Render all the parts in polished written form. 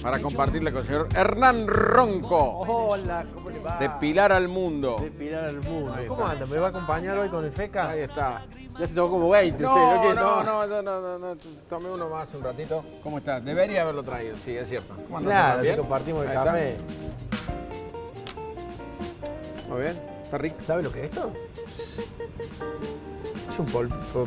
para compartirle con el señor Hernán Ronco. Hola, ¿cómo le va? De Pilar al Mundo. De Pilar al Mundo. Ahí ¿Cómo está. anda? ¿Me va a acompañar hoy con el FECA? Ahí está. Ya se tomó como 20 usted, No, tomé uno más un ratito. ¿Cómo está? Debería haberlo traído, sí, es cierto. ¿Cómo andas, Claro, Hernán? así ¿Bien? compartimos el Ahí está. café. Muy bien, está rico. ¿Sabe lo que es esto? Es un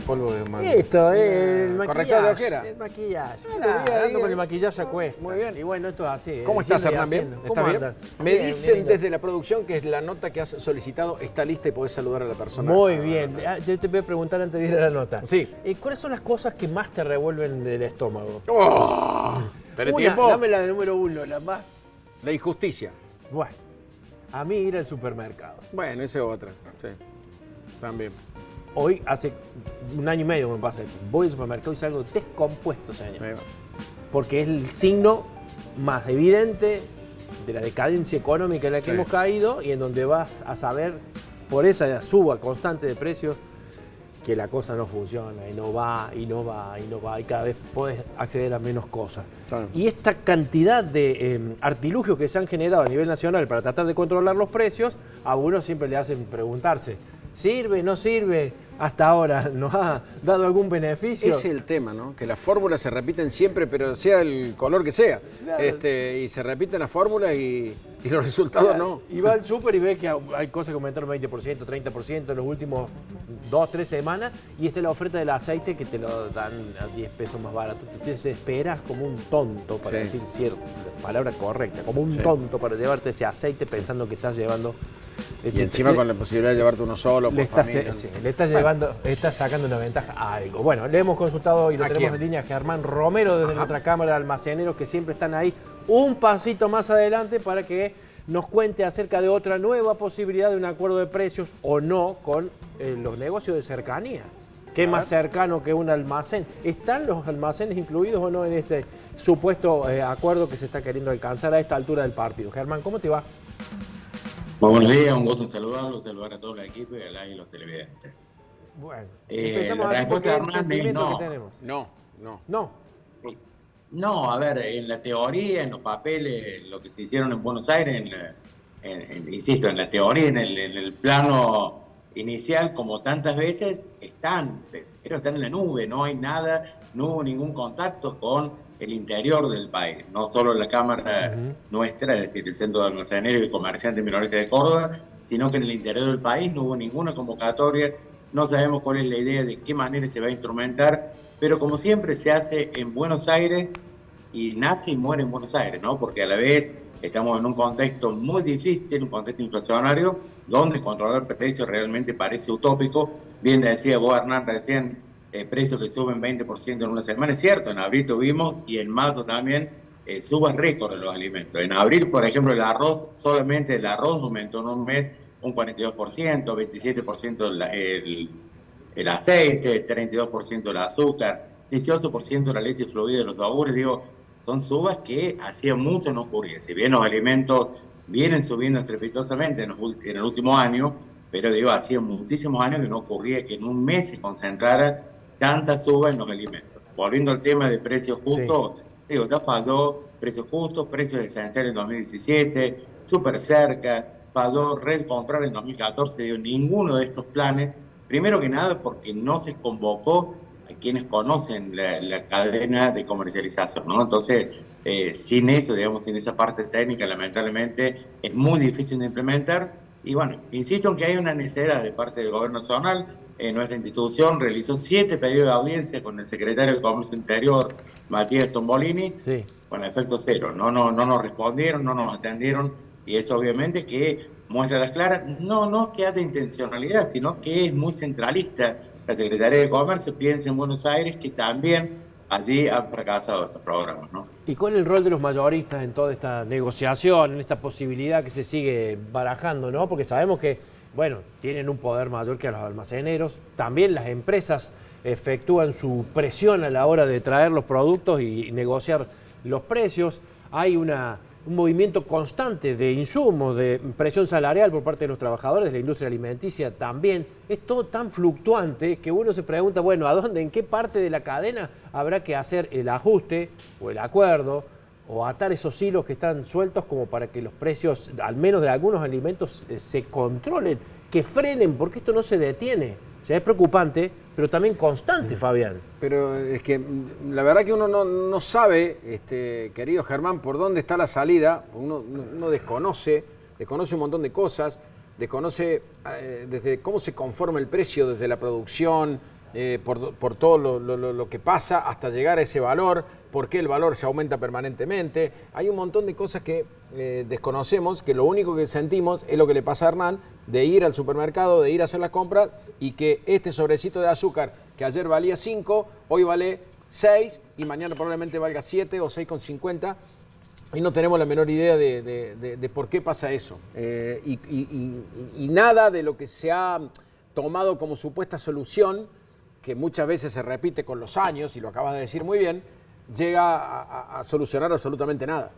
polvo de humano. Esto, el Corrector maquillaje. de ojera. El maquillaje. Ah, Claro, lo vi ahí. ando con el maquillaje a cuesta. Muy bien. Y bueno, esto es así. ¿Cómo estás, diciendo y Hernán? ¿Bien? haciendo. ¿Estás ¿Cómo bien? andan? Me Bien, dicen bien. desde la producción que la nota que has solicitado está lista y podés saludar a la persona. Muy bien. Yo te voy a preguntar antes de ir a la nota. Sí. ¿Cuáles son las cosas que más te revuelven del estómago? Oh, pero tiempo. Dame la de número 1, la más... La injusticia. Bueno, a mí ir al supermercado. Bueno, esa es otra. Sí. También. Hoy, hace un año y medio me pasa, voy al supermercado y salgo descompuesto, señor. Ahí va. Porque es el signo más evidente de la decadencia económica en la que Sí. hemos caído y en donde vas a saber, por esa suba constante de precios, que la cosa no funciona y no va, y no va, y no va, y cada vez puedes acceder a menos cosas. Claro. Y esta cantidad de artilugios que se han generado a nivel nacional para tratar de controlar los precios, a uno siempre le hacen preguntarse, ¿sirve, no sirve? Hasta ahora, ¿nos ha dado algún beneficio? Ese es el tema, ¿no? Que las fórmulas se repiten siempre, pero sea el color que sea. Claro. Y se repiten las fórmulas y los resultados no. Y va al súper y ve que hay cosas que aumentaron 20%, 30% en los últimos 2, 3 semanas y esta es la oferta del aceite que te lo dan a 10 pesos más barato. Te desesperas como un tonto, para Sí. decir cierta palabra correcta, como un Sí. tonto para llevarte ese aceite pensando que estás llevando... Y encima con la posibilidad de llevarte uno solo, por le estás, familia. sí, le estás llevando, estás sacando una ventaja a algo. Bueno, le hemos consultado y lo ¿A tenemos quién? en línea a Germán Romero desde Ajá. nuestra cámara de almaceneros que siempre están ahí un pasito más adelante para que nos cuente acerca de otra nueva posibilidad de un acuerdo de precios o no con los negocios de cercanía. ¿Qué más cercano que un almacén? ¿Están los almacenes incluidos o no en este supuesto acuerdo que se está queriendo alcanzar a esta altura del partido? Germán, ¿cómo te va? Muy buenos días, un gusto en saludarlos, saludar a todo el equipo y los televidentes. Bueno, La empezamos así porque es el respuesta, Hernán, sentimiento no. que tenemos. No. No. No, a ver, en la teoría, en los papeles, lo que se hicieron en Buenos Aires, insisto, en la teoría, en el plano inicial, como tantas veces, pero están en la nube, no hay nada, no hubo ningún contacto con el interior del país, no solo la Cámara nuestra, es decir, el Centro de Almaceneros y Comerciantes Minoristas de Córdoba, sino que en el interior del país no hubo ninguna convocatoria, no sabemos cuál es la idea de qué manera se va a instrumentar, pero como siempre se hace en Buenos Aires y nace y muere en Buenos Aires, ¿no? Porque a la vez estamos en un contexto muy difícil, un contexto inflacionario, donde controlar precios realmente parece utópico. Bien decía vos, Hernán, recién, precios que suben 20% en una semana. Es cierto, en abril tuvimos y en marzo también subas récord de los alimentos. En abril, por ejemplo, el arroz, solamente el arroz aumentó en un mes un 42%, 27% el aceite, 32% el azúcar, 18% la leche fluida de los yogures. Digo, son subas que hacía mucho no ocurría. Si bien los alimentos vienen subiendo estrepitosamente en el último año, pero digo, hacía muchísimos años que no ocurría que en un mes se concentrara tanta suba en los alimentos. Volviendo al tema de precios justos, digo, ya falló precios justos, precios esenciales en 2017, súper cerca, falló Red Comprar en 2014, digo, ninguno de estos planes, primero que nada porque no se convocó a quienes conocen la cadena de comercialización, ¿no? Entonces, sin eso, digamos, sin esa parte técnica, lamentablemente, es muy difícil de implementar. Y bueno, insisto en que hay una necesidad de parte del Gobierno Nacional. Nuestra institución realizó 7 pedidos de audiencia con el secretario de Comercio Interior, Matías Tombolini, Sí. con efecto cero. No nos respondieron, no nos atendieron, y eso obviamente que muestra las claras, no que haya intencionalidad, sino que es muy centralista. La Secretaría de Comercio piensa en Buenos Aires, que también allí han fracasado estos programas, ¿no? ¿Y cuál es el rol de los mayoristas en toda esta negociación, en esta posibilidad que se sigue barajando, ¿no? Porque sabemos que, bueno, tienen un poder mayor que los almaceneros. También las empresas efectúan su presión a la hora de traer los productos y negociar los precios. Hay un movimiento constante de insumos, de presión salarial por parte de los trabajadores de la industria alimenticia también. Es todo tan fluctuante que uno se pregunta, bueno, ¿a dónde, en qué parte de la cadena habrá que hacer el ajuste o el acuerdo o atar esos hilos que están sueltos como para que los precios, al menos de algunos alimentos, se controlen, que frenen, porque esto no se detiene. O sea, es preocupante, pero también constante, Fabián. Pero es que la verdad que uno no sabe, querido Germán, por dónde está la salida. Uno desconoce un montón de cosas, desconoce desde cómo se conforma el precio, desde la producción, por todo lo que pasa hasta llegar a ese valor, por qué el valor se aumenta permanentemente. Hay un montón de cosas que desconocemos, que lo único que sentimos es lo que le pasa a Hernán, de ir al supermercado, de ir a hacer las compras y que este sobrecito de azúcar que ayer valía 5, hoy vale 6 y mañana probablemente valga 7 o 6,50 y no tenemos la menor idea de por qué pasa eso. Y nada de lo que se ha tomado como supuesta solución, que muchas veces se repite con los años, y lo acabas de decir muy bien, llega a solucionar absolutamente nada.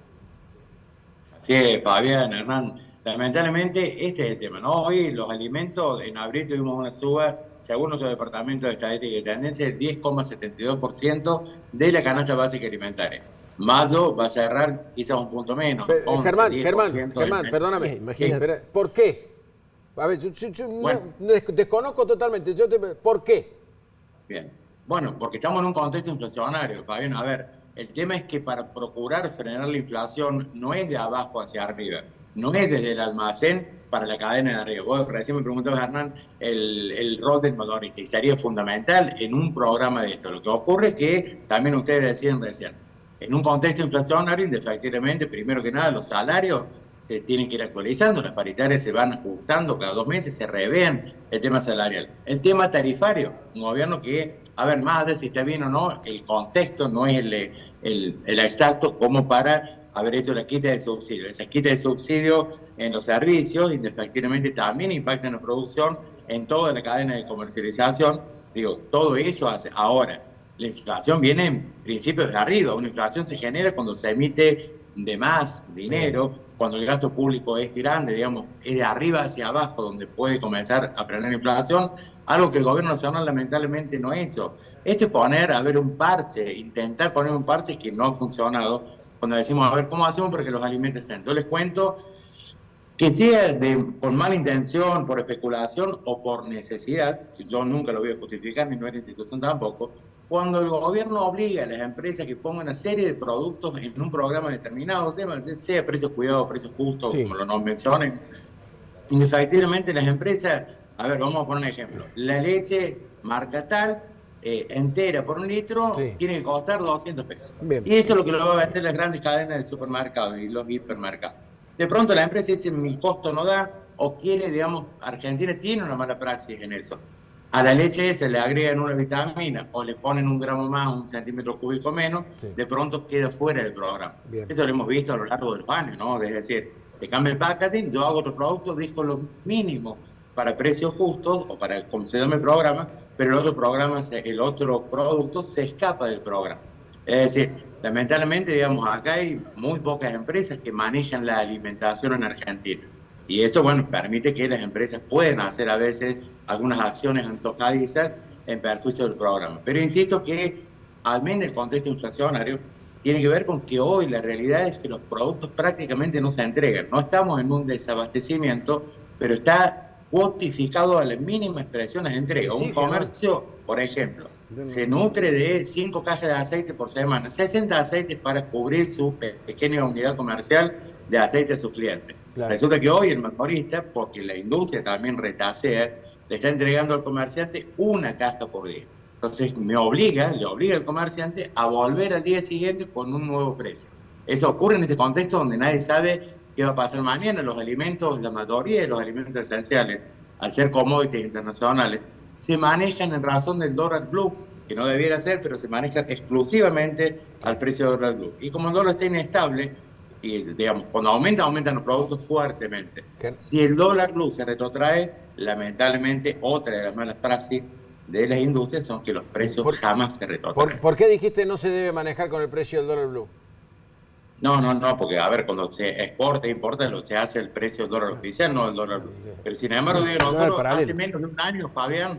Sí, Fabián, Hernán, lamentablemente este es el tema, ¿no? Hoy los alimentos, en abril tuvimos una suba, según nuestro Departamento de Estadística y Tendencia, de 10,72% de la canasta básica alimentaria. Mayo va a cerrar quizás un punto menos. 11, Germán, perdóname, imagínate. ¿Por qué? A ver, bueno, desconozco totalmente. ¿Por qué? Bien. Bueno, porque estamos en un contexto inflacionario, Fabián. A ver, el tema es que para procurar frenar la inflación no es de abajo hacia arriba, no es desde el almacén para la cadena de arriba. Vos recién me preguntabas, Hernán, el rol del motorista, y sería fundamental en un programa de esto. Lo que ocurre es que, también ustedes decían recién, en un contexto inflacionario, efectivamente, primero que nada, los salarios se tienen que ir actualizando, las paritarias se van ajustando cada 2 meses, se revean el tema salarial. El tema tarifario, un gobierno que, a ver, más de si está bien o no, el contexto no es el exacto como para haber hecho la quita de subsidio. Esa quita de subsidio en los servicios, efectivamente, también impacta en la producción, en toda la cadena de comercialización. Digo, todo eso hace. Ahora, la inflación viene en principio de arriba. Una inflación se genera cuando se emite de más dinero, cuando el gasto público es grande, digamos, es de arriba hacia abajo donde puede comenzar a frenar la inflación, algo que el gobierno nacional lamentablemente no ha hecho. Un parche, intentar poner un parche que no ha funcionado, cuando decimos, a ver, ¿cómo hacemos para que los alimentos estén? Yo les cuento que sea con mala intención, por especulación o por necesidad, que yo nunca lo voy a justificar, ni nuestra institución tampoco, cuando el gobierno obliga a las empresas que pongan una serie de productos en un programa determinado, sea precios cuidados, precios justos, sí, como lo nos mencionen, efectivamente las empresas, a ver, vamos a poner un ejemplo, la leche marca tal, entera por 1 litro, sí, tiene que costar 200 pesos. Bien. Y eso es lo que lo van a vender las grandes cadenas de supermercados y los hipermercados. De pronto la empresa dice, mi costo no da, o quiere, digamos, Argentina tiene una mala praxis en eso. A la leche se le agregan una vitamina o le ponen 1 gramo más, 1 centímetro cúbico menos, sí, de pronto queda fuera del programa. Bien. Eso lo hemos visto a lo largo de los años, ¿no? Es decir, te cambia el packaging, yo hago otro producto, dijo lo mínimo para precios justos o para como se llama el programa, pero el otro producto se escapa del programa. Es decir, lamentablemente, digamos, acá hay muy pocas empresas que manejan la alimentación en Argentina. Y eso, bueno, permite que las empresas puedan hacer a veces algunas acciones antojadizas en perjuicio del programa. Pero insisto que, al menos el contexto inflacionario, tiene que ver con que hoy la realidad es que los productos prácticamente no se entregan. No estamos en un desabastecimiento, pero está cuantificado a la mínima expresión las entregas. Sí, un comercio, por ejemplo, se nutre de 5 cajas de aceite por semana, 60 aceites para cubrir su pequeña unidad comercial de aceite a sus clientes. Claro. Resulta que hoy el motorista, porque la industria también retasea, le está entregando al comerciante 1 caja por día. Entonces le obliga al comerciante a volver al día siguiente con un nuevo precio. Eso ocurre en este contexto donde nadie sabe qué va a pasar mañana. Los alimentos, la mayoría de los alimentos esenciales, al ser commodities internacionales, se manejan en razón del dólar blue, que no debiera ser, pero se manejan exclusivamente al precio del dólar blue. Y como el dólar está inestable, y digamos, cuando aumentan los productos fuertemente. ¿Qué? Si el dólar blue se retrotrae, lamentablemente otra de las malas praxis de las industrias son que los precios jamás se retrotraen. ¿Por qué dijiste no se debe manejar con el precio del dólar blue? No, porque a ver, cuando se exporta e importa, se hace el precio del dólar oficial, no el dólar blue. Pero sin embargo, nosotros hace menos de un año, Fabián,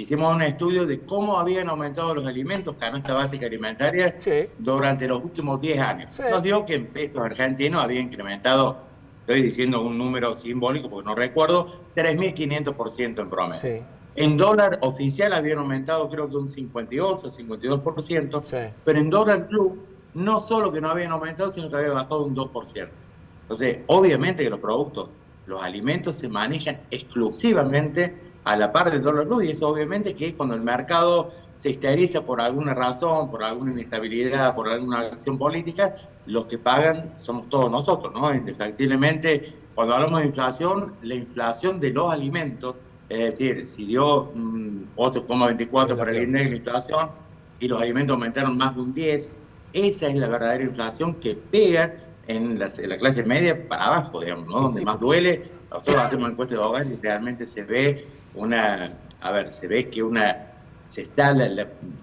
hicimos un estudio de cómo habían aumentado los alimentos, canasta básica alimentaria, Sí. durante los últimos 10 años. Sí. Nos dio que en pesos argentinos había incrementado, estoy diciendo un número simbólico porque no recuerdo, 3.500% en promedio. Sí. En dólar oficial habían aumentado creo que un 58, 52%, Sí. pero en dólar club no solo que no habían aumentado, sino que había bajado un 2%. Entonces, obviamente que los productos, los alimentos se manejan exclusivamente a la par del dólar blue, y eso obviamente que cuando el mercado se histeriza por alguna razón, por alguna inestabilidad, por alguna acción política, los que pagan somos todos nosotros, ¿no? Indefectiblemente, cuando hablamos de inflación, la inflación de los alimentos, es decir, si dio 8,24 para el índice de la inflación y los alimentos aumentaron más de un 10, esa es la verdadera inflación que pega en la clase media para abajo, digamos, ¿no? Donde más duele. Nosotros hacemos encuestas de hogar y realmente se ve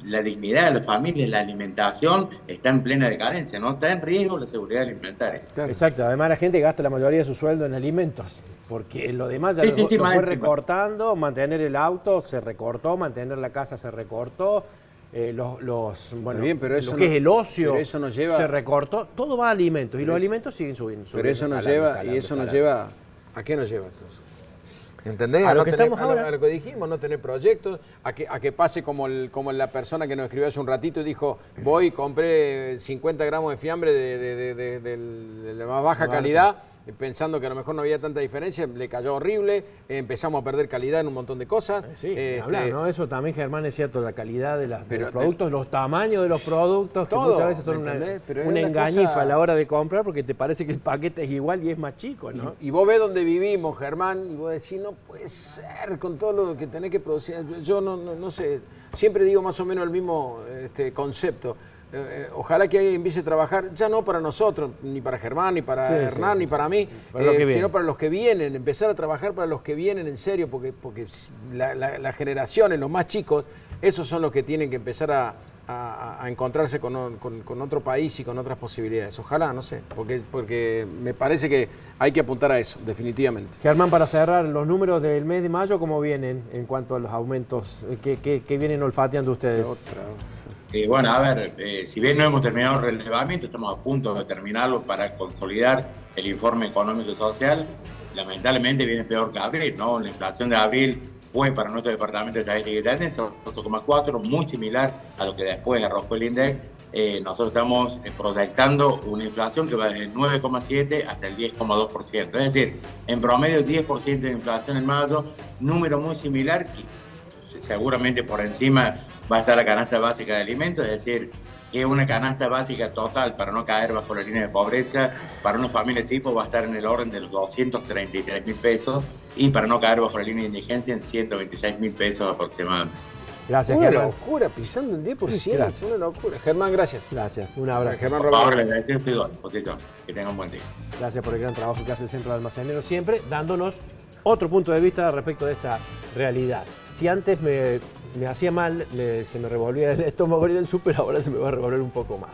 la dignidad de la familia, la alimentación está en plena decadencia, ¿no? Está en riesgo la seguridad alimentaria. Claro. Exacto, además la gente gasta la mayoría de su sueldo en alimentos, porque lo demás ya Sí, lo sí, fue máxima. recortando, mantener el auto se recortó, mantener la casa se recortó, Está bien, pero eso lo que no- es el ocio pero eso nos lleva- se recortó, todo va a alimentos, y Pero los eso- alimentos siguen subiendo. Pero eso nos lleva, ¿a qué nos lleva entonces? ¿Entendés? A lo no que tener- estamos ahora. a lo que dijimos, no tener proyectos, a que pase como la persona que nos escribió hace un ratito y dijo, voy y compré 50 gramos de fiambre de la más baja calidad, pensando que a lo mejor no había tanta diferencia, le cayó horrible, empezamos a perder calidad en un montón de cosas. Sí, hablar, ¿no? Eso también, Germán, es cierto, la calidad de los productos, los tamaños de los productos, que todo, muchas veces son ¿me entendés? Pero es una una engañifa cosa- a la hora de comprar porque te parece que el paquete es igual y es más chico, ¿no? Y vos ves dónde vivimos, Germán, y vos decís, no puede ser con todo lo que tenés que producir. Yo no sé, siempre digo más o menos el mismo concepto. Ojalá que alguien empiece a trabajar, ya no para nosotros, ni para Germán, ni para Hernán, ni para mí, Para lo que viene. sino para los que vienen, empezar a trabajar para los que vienen en serio, porque las generaciones, los más chicos, esos son los que tienen que empezar a encontrarse con otro país y con otras posibilidades. Ojalá, no sé, porque me parece que hay que apuntar a eso, definitivamente. Germán, para cerrar, los números del mes de mayo, ¿cómo vienen en cuanto a los aumentos? ¿Qué vienen olfateando ustedes? Bueno, a ver, si bien no hemos terminado el relevamiento, estamos a punto de terminarlo para consolidar el informe económico y social. Lamentablemente viene peor que abril, ¿no? La inflación de abril fue para nuestro departamento de estadística y tendencia 8,4, muy similar a lo que después arrojó el INDEC. Nosotros estamos proyectando una inflación que va desde el 9,7 hasta el 10,2%. Es decir, en promedio 10% de inflación en mayo, número muy similar, que seguramente por encima va a estar la canasta básica de alimentos, es decir, que una canasta básica total para no caer bajo la línea de pobreza para una familia tipo va a estar en el orden de los 233.000 pesos y para no caer bajo la línea de indigencia en 126.000 pesos aproximadamente. Gracias, Una Germán. locura, pisando el 10%, Gracias. una locura. Germán, gracias. Gracias, un abrazo. Germán Por Romero. favor, les agradezco, estoy a disposición. Que tengan un buen día. Gracias por el gran trabajo que hace el Centro de Almaceneros, siempre dándonos otro punto de vista respecto de esta realidad. Si antes me hacía mal, se me revolvía el estómago ir del súper, ahora se me va a revolver un poco más.